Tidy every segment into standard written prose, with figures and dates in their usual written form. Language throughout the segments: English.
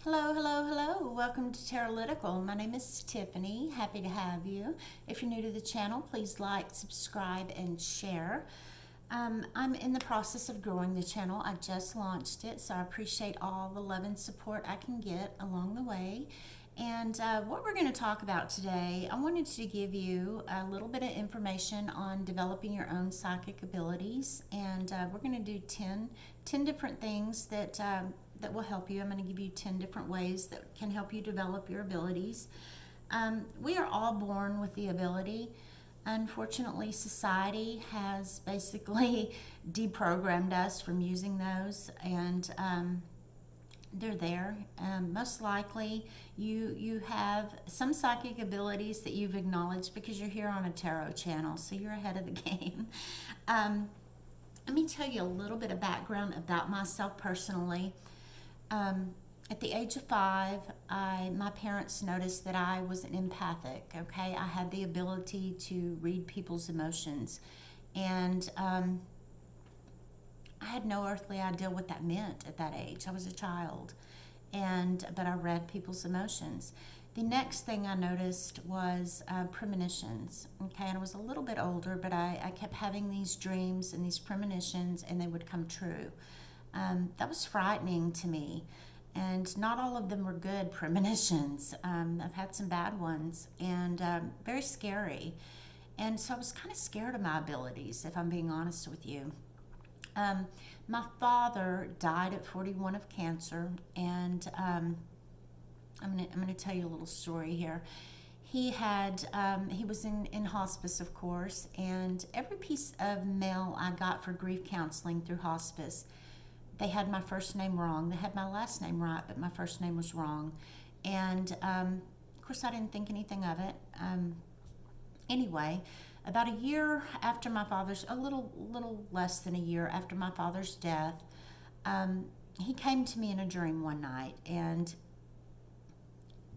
Hello, hello, hello. Welcome to Tarot-Litical. My name is Tiffany. Happy to have you. If you're new to the channel, please like, subscribe, and share. I'm in the process of growing the channel. I just launched it, so I appreciate all the love and support I can get along the way. And what we're going to talk about today, I wanted to give you a little bit of information on developing your own psychic abilities. And we're going to do 10 different things that will help you. I'm going to give you 10 different ways that can help you develop your abilities. We are all born with the ability. Unfortunately, society has basically deprogrammed us from using those, and they're there. Most likely, you have some psychic abilities that you've acknowledged because you're here on a tarot channel, so you're ahead of the game. Let me tell you a little bit of background about myself personally. At the age of 5, my parents noticed that I was an empathic, okay? I had the ability to read people's emotions, and I had no earthly idea what that meant at that age. I was a child, but I read people's emotions. The next thing I noticed was premonitions, okay? And I was a little bit older, but I kept having these dreams and these premonitions, and they would come true. That was frightening to me, and not all of them were good premonitions. I've had some bad ones, and very scary. And so I was kind of scared of my abilities, if I'm being honest with you. My father died at 41 of cancer, and I'm gonna tell you a little story here. He was in hospice, of course, and every piece of mail I got for grief counseling through hospice, they had my first name wrong. They had my last name right, but my first name was wrong. And of course, I didn't think anything of it. Anyway, about a year after a little less than a year after my father's death, he came to me in a dream one night, and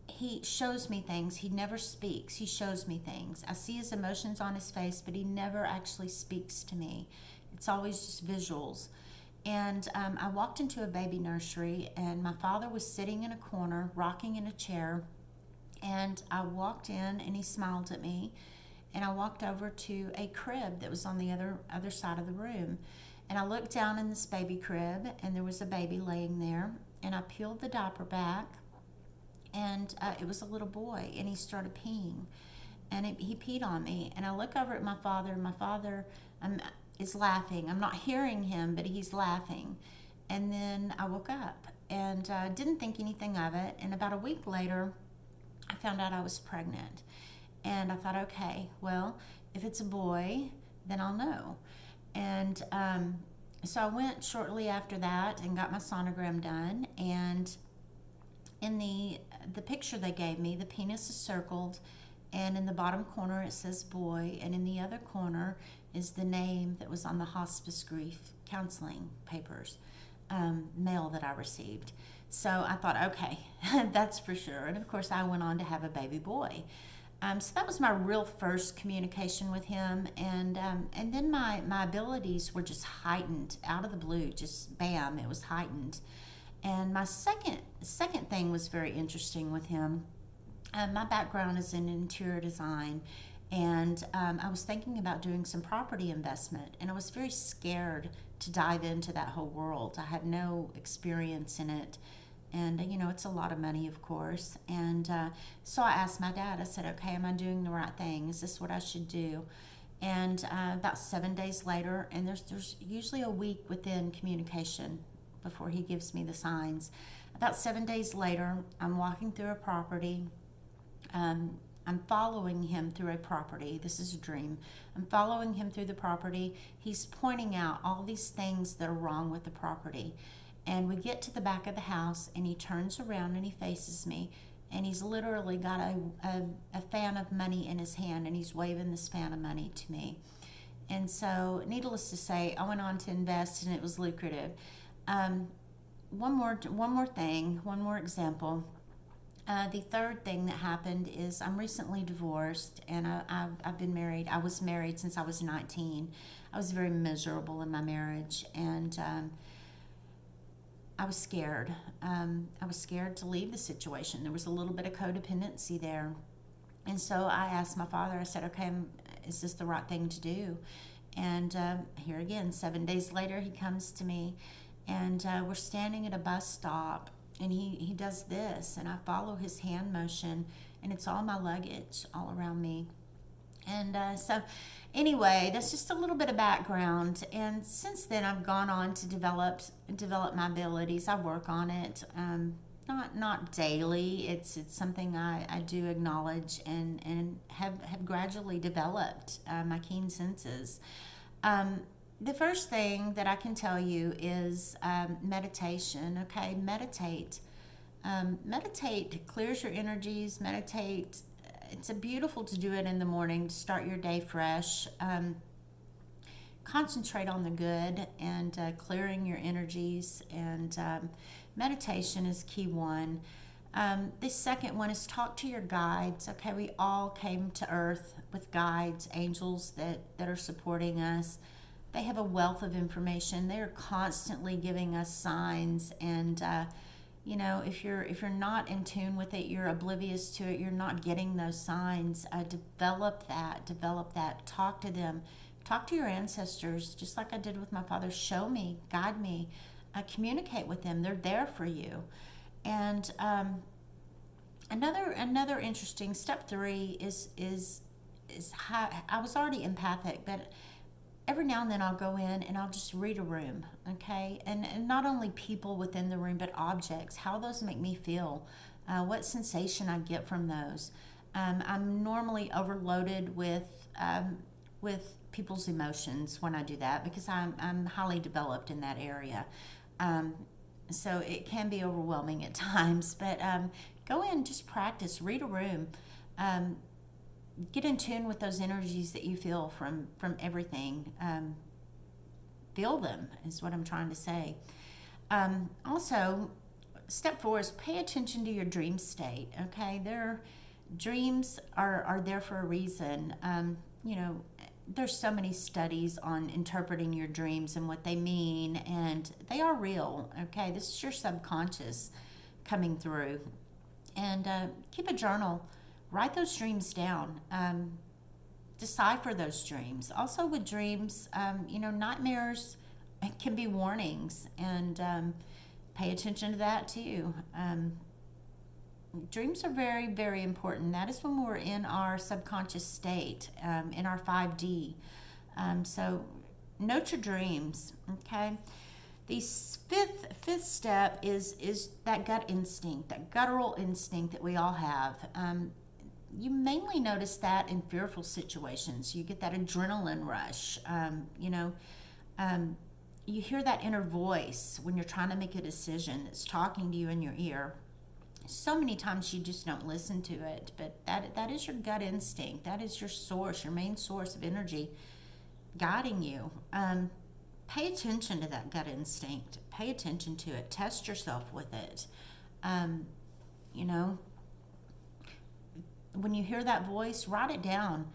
he shows me things. He never speaks. He shows me things. I see his emotions on his face, but he never actually speaks to me. It's always just visuals. And I walked into a baby nursery, and my father was sitting in a corner, rocking in a chair. And I walked in, and he smiled at me. And I walked over to a crib that was on the other side of the room. And I looked down in this baby crib, and there was a baby laying there. And I peeled the diaper back, and it was a little boy, and he started peeing. And he peed on me. And I look over at my father, and my father is laughing. I'm not hearing him, but he's laughing. And then I woke up and didn't think anything of it. And about a week later, I found out I was pregnant. And I thought, okay, well, if it's a boy, then I'll know. And so I went shortly after that and got my sonogram done. And in the picture they gave me, the penis is circled, and in the bottom corner it says boy, and in the other corner is the name that was on the hospice grief counseling papers, mail that I received. So I thought, okay, that's for sure. And of course, I went on to have a baby boy. So that was my real first communication with him, and then my abilities were just heightened out of the blue. Just bam, it was heightened. And my second thing was very interesting with him. My background is in interior design, and I was thinking about doing some property investment, and I was very scared to dive into that whole world. I had no experience in it, and it's a lot of money, of course. And so I asked my dad, I said, okay, am I doing the right thing? Is this what I should do? And about 7 days later, and there's usually a week within communication before he gives me the signs. About 7 days later, I'm walking through a property. I'm following him through a property. This is a dream. I'm following him through the property. He's pointing out all these things that are wrong with the property. And we get to the back of the house, and he turns around and he faces me. And he's literally got a fan of money in his hand, and he's waving this fan of money to me. And so, needless to say, I went on to invest, and it was lucrative. One more example. The third thing that happened is I'm recently divorced, and I've been married. I was married since I was 19. I was very miserable in my marriage, and I was scared. I was scared to leave the situation. There was a little bit of codependency there. And so I asked my father, I said, okay, is this the right thing to do? And here again, 7 days later, he comes to me, and we're standing at a bus stop, and he does this, and I follow his hand motion, and it's all my luggage all around me. And so anyway, that's just a little bit of background. And since then, I've gone on to develop my abilities. I work on it. Not daily. It's something I do acknowledge and have gradually developed my keen senses. The first thing that I can tell you is meditation. Okay, meditate. Meditate clears your energies. Meditate. It's beautiful to do it in the morning to start your day fresh. Concentrate on the good and clearing your energies, and meditation is key one. The second one is talk to your guides. Okay, we all came to earth with guides, angels that are supporting us. They have a wealth of information. They are constantly giving us signs, and if you're not in tune with it, you're oblivious to it, you're not getting those signs. Develop that. Talk to them. Talk to your ancestors, just like I did with my father. Show me, guide me, communicate with them. They're there for you. And another interesting step 3 is how I was already empathic, but every now and then I'll go in and I'll just read a room, okay? And not only people within the room, but objects, how those make me feel, what sensation I get from those. I'm normally overloaded with people's emotions when I do that, because I'm highly developed in that area. So it can be overwhelming at times, but go in, just practice, read a room. Get in tune with those energies that you feel from everything. Feel them is what I'm trying to say. Also, step 4 is pay attention to your dream state. Okay, their dreams are there for a reason. There's so many studies on interpreting your dreams and what they mean, and they are real. Okay, this is your subconscious coming through. And keep a journal. Write those dreams down. Decipher those dreams. Also with dreams, nightmares can be warnings, and pay attention to that too. Dreams are very, very important. That is when we're in our subconscious state, in our 5D. So note your dreams, okay? The fifth step is that gut instinct, that guttural instinct that we all have. You mainly notice that in fearful situations. You get that adrenaline rush. You hear that inner voice when you're trying to make a decision that's talking to you in your ear. So many times you just don't listen to it, but that is your gut instinct. That is your source, your main source of energy guiding you. Pay attention to that gut instinct. Pay attention to it. Test yourself with it. When you hear that voice, write it down.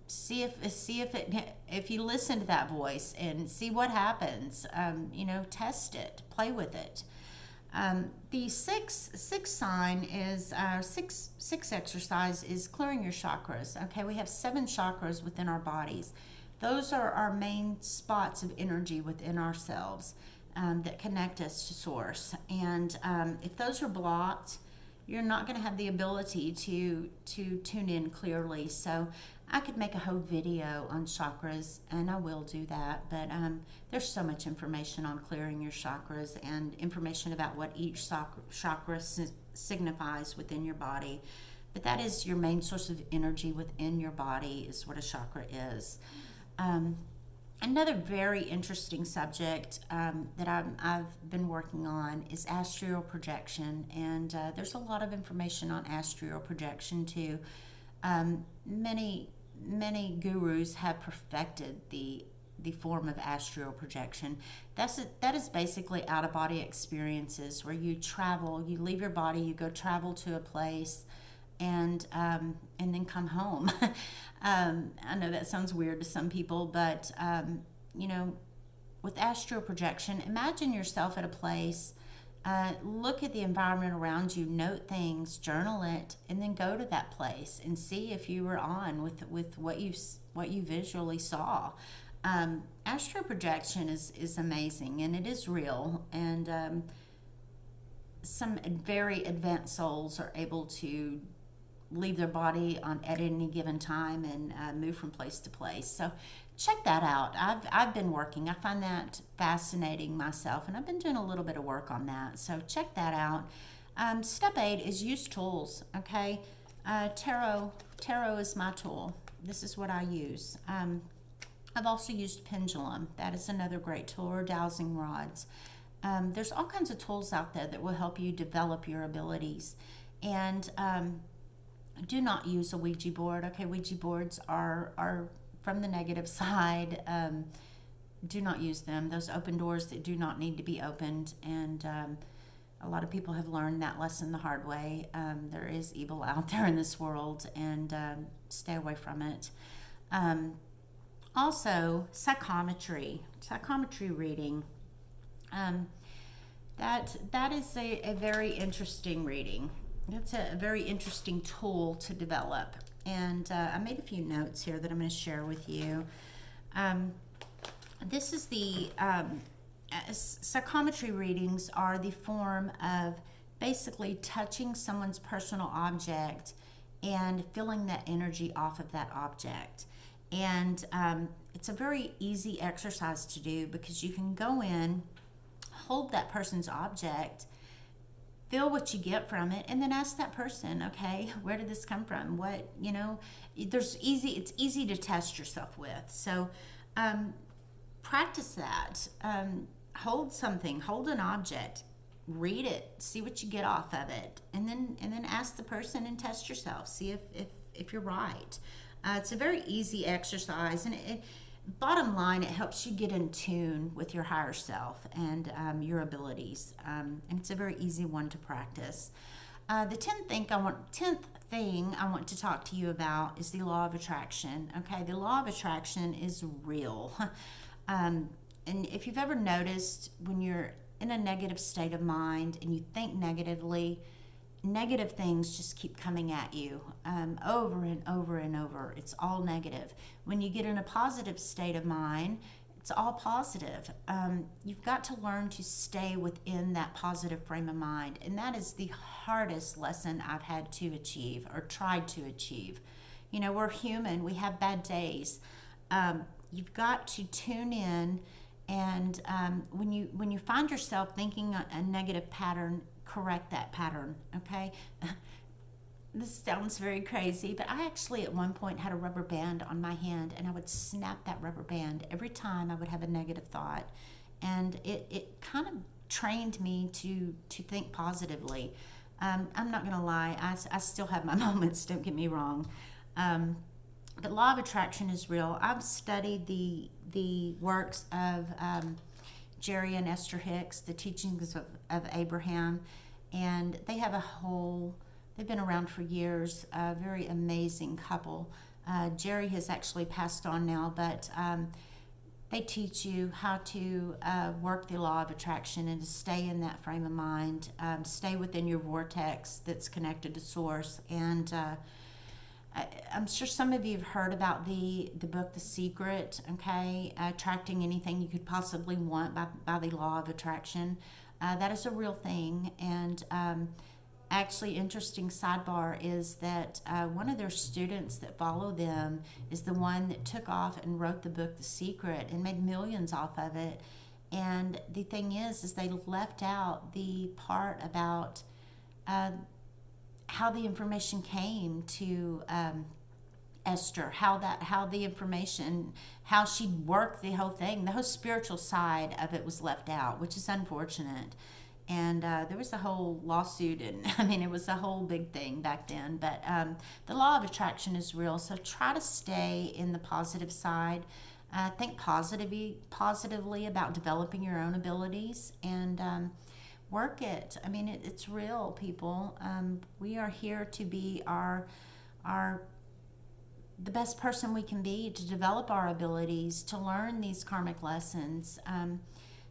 See if you listen to that voice and see what happens. Test it. Play with it. The sixth sign is sixth exercise is clearing your chakras. Okay, we have 7 chakras within our bodies. Those are our main spots of energy within ourselves that connect us to source. And if those are blocked, you're not going to have the ability to tune in clearly. So I could make a whole video on chakras, and I will do that, but there's so much information on clearing your chakras and information about what each chakra signifies within your body. But that is your main source of energy within your body, is what a chakra is. Another very interesting subject that I've been working on is astral projection, and there's a lot of information on astral projection too. Many gurus have perfected the form of astral projection. That is basically out-of-body experiences where you travel, you leave your body, you go travel to a place, and then come home. I know that sounds weird to some people, but with astral projection, imagine yourself at a place. Look at the environment around you, note things, journal it, and then go to that place and see if you were on with what you visually saw. Astral projection is amazing, and it is real, and some very advanced souls are able to leave their body at any given time and move from place to place. So check that out. I've been working. I find that fascinating myself, and I've been doing a little bit of work on that. So check that out. Step 8 is use tools. Okay, tarot is my tool. This is what I use. I've also used pendulum. That is another great tool, or dowsing rods. There's all kinds of tools out there that will help you develop your abilities. And do not use a Ouija board. Okay, Ouija boards are from the negative side. Do not use them. Those open doors that do not need to be opened. And a lot of people have learned that lesson the hard way. There is evil out there in this world, and stay away from it. Also, psychometry reading. That is a very interesting reading. That's a very interesting tool to develop. And I made a few notes here that I'm going to share with you. This is the psychometry readings are the form of basically touching someone's personal object and feeling that energy off of that object. And it's a very easy exercise to do, because you can go in, hold that person's object, feel what you get from it, and then ask that person, okay, where did this come from? What, it's easy to test yourself with. So practice that. Hold an object, read it, see what you get off of it, and then ask the person and test yourself, see if you're right. It's a very easy exercise, and bottom line, it helps you get in tune with your higher self and your abilities, and it's a very easy one to practice. The 10th thing I want to talk to you about is the law of attraction. Okay, the law of attraction is real. And if you've ever noticed, when you're in a negative state of mind and you think negatively, negative things just keep coming at you over and over and over. It's all negative. When you get in a positive state of mind, it's all positive. You've got to learn to stay within that positive frame of mind, and that is the hardest lesson I've had to achieve, or tried to achieve. We're human. We have bad days. You've got to tune in, and when you find yourself thinking a negative pattern, correct that pattern. Okay. This sounds very crazy, but I actually at one point had a rubber band on my hand, and I would snap that rubber band every time I would have a negative thought, and it kind of trained me to think positively. I'm not gonna lie, I still have my moments, don't get me wrong. The law of attraction is real. I've studied the works of Jerry and Esther Hicks, the teachings of Abraham, and they've been around for years, a very amazing couple. Jerry has actually passed on now, but they teach you how to work the law of attraction and to stay in that frame of mind, stay within your vortex that's connected to source. And I'm sure some of you have heard about the book The Secret, okay? Attracting anything you could possibly want by the law of attraction. That is a real thing. And actually, interesting sidebar is that one of their students that follow them is the one that took off and wrote the book The Secret and made millions off of it. And the thing is they left out the part about how the information came to Esther, how the information, how she worked the whole thing. The whole spiritual side of it was left out, which is unfortunate. And there was a whole lawsuit, and it was a whole big thing back then. But the law of attraction is real, so try to stay in the positive side. Think positively about developing your own abilities, and work it. It's real, people. We are here to be our the best person we can be, to develop our abilities, to learn these karmic lessons,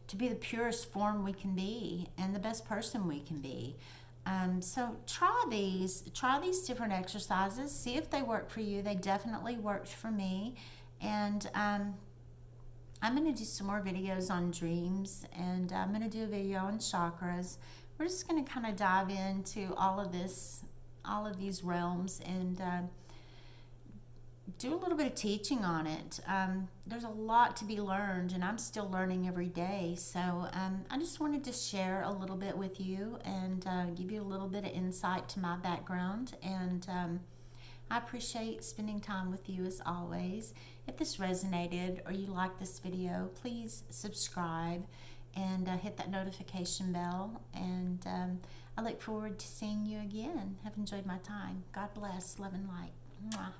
to be the purest form we can be and the best person we can be. So try these different exercises, see if they work for you. They definitely worked for me. And I'm going to do some more videos on dreams, and I'm going to do a video on chakras. We're just going to kind of dive into all of these realms, and do a little bit of teaching on it. There's a lot to be learned, and I'm still learning every day. So I just wanted to share a little bit with you, and give you a little bit of insight to my background. And I appreciate spending time with you as always. If this resonated or you like this video, please subscribe and hit that notification bell. And I look forward to seeing you again. Have enjoyed my time. God bless. Love and light. Mwah.